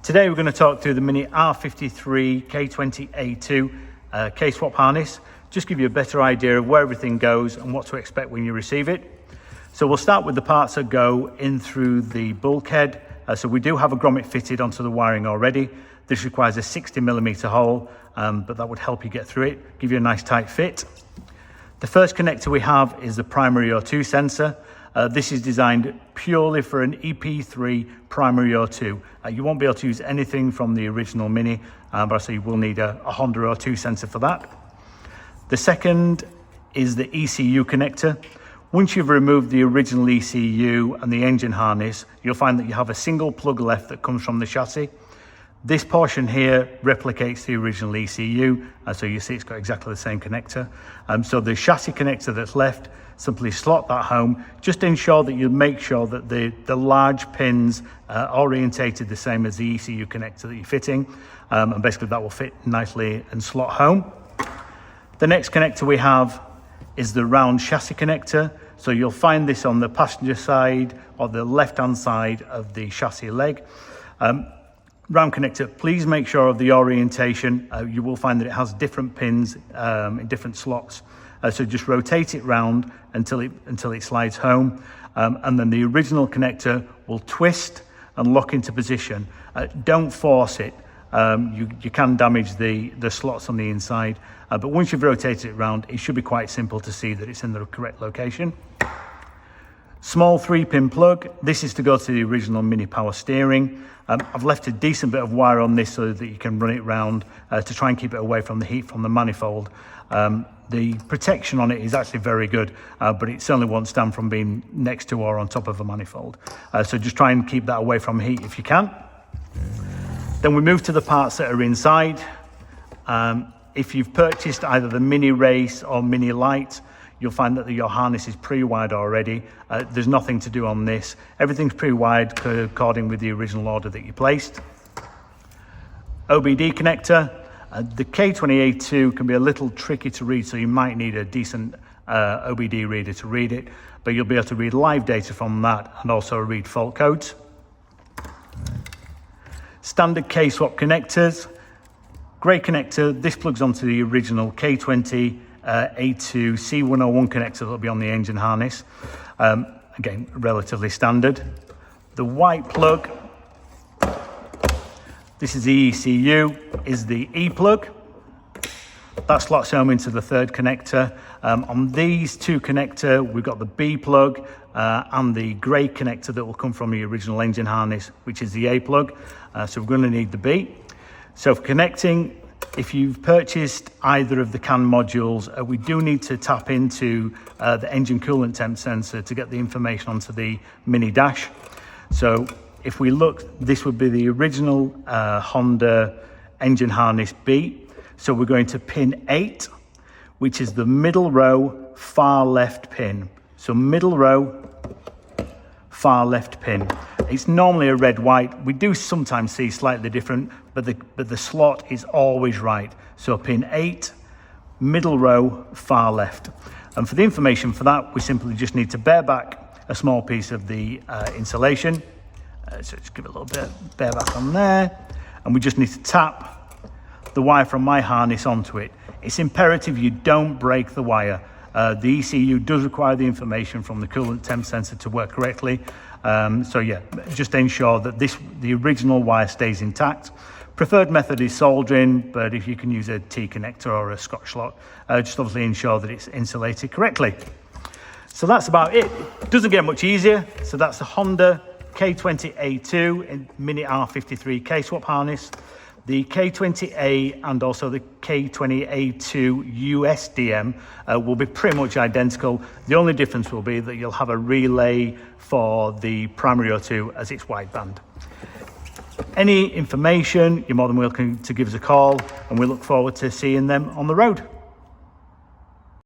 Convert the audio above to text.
Today we're going to talk through the Mini R53 K20A2 Kswap harness. Just give you a better idea of where everything goes and what to expect when you receive it. So we'll start with the parts that go in through the bulkhead. So we do have a grommet fitted onto the wiring already. This requires a 60mm hole, but that would help you get through it, give you a nice tight fit. The first connector we have is the primary O2 sensor. This is designed purely for an EP3 primary O2. You won't be able to use anything from the original Mini, but I say you will need a Honda O2 sensor for that. The second is the ECU connector. Once you've removed the original ECU and the engine harness, you'll find that you have a single plug left that comes from the chassis. This portion here replicates the original ECU, so you see it's got exactly the same connector. So the chassis connector that's left, simply slot that home. Just ensure that you make sure that the large pins are orientated the same as the ECU connector that you're fitting, and basically that will fit nicely and slot home. The next connector we have is the round chassis connector. So you'll find this on the passenger side or the left-hand side of the chassis leg. Round connector, please make sure of the orientation. You will find that it has different pins in different slots. So just rotate it round until it slides home. And then the original connector will twist and lock into position. Don't force it. You can damage the slots on the inside. But once you've rotated it round, it should be quite simple to see that it's in the correct location. Small 3-pin plug. This is to go to the original Mini power steering. I've left a decent bit of wire on this so that you can run it round to try and keep it away from the heat from the manifold. The protection on it is actually very good, but it certainly won't stand from being next to or on top of a manifold. So just try and keep that away from heat if you can. Then we move to the parts that are inside. If you've purchased either the Mini Race or Mini Light, you'll find that your harness is pre-wired already. There's nothing to do on this. Everything's pre-wired according with the original order that you placed. OBD connector. The K20A2 can be a little tricky to read, so you might need a decent OBD reader to read it, but you'll be able to read live data from that and also read fault codes. Standard Kswap connectors. Grey connector, this plugs onto the original K20A2 C101 connector that will be on the engine harness. Again, relatively standard. The white plug, this is the ECU, is the E plug. That slots home into the third connector. On these two connector, we've got the B plug and the grey connector that will come from the original engine harness, which is the A plug. So we're going to need the B. So for connecting, if you've purchased either of the CAN modules, we do need to tap into the engine coolant temp sensor to get the information onto the Mini dash. So if we look, this would be the original Honda engine harness B. So we're going to pin 8, which is the middle row, far left pin. So middle row, far left pin. It's normally a red-white. We do sometimes see slightly different, but the slot is always right. So pin 8, middle row, far left. And for the information for that, we simply just need to bear back a small piece of the insulation. So just give it a little bit, bear back on there. And we just need to tap the wire from my harness onto it. It's imperative you don't break the wire. The ECU does require the information from the coolant temp sensor to work correctly. So yeah, just ensure that the original wire stays intact. Preferred method is soldering, but if you can use a T connector or a Scotch lock, just obviously ensure that it's insulated correctly. So that's about it. It doesn't get much easier. So that's the Honda K20A2 in Mini R53 Kswap harness. The K20A and also the K20A2 USDM will be pretty much identical. The only difference will be that you'll have a relay for the primary O2 as it's wideband. Any information, you're more than welcome to give us a call, and we look forward to seeing them on the road.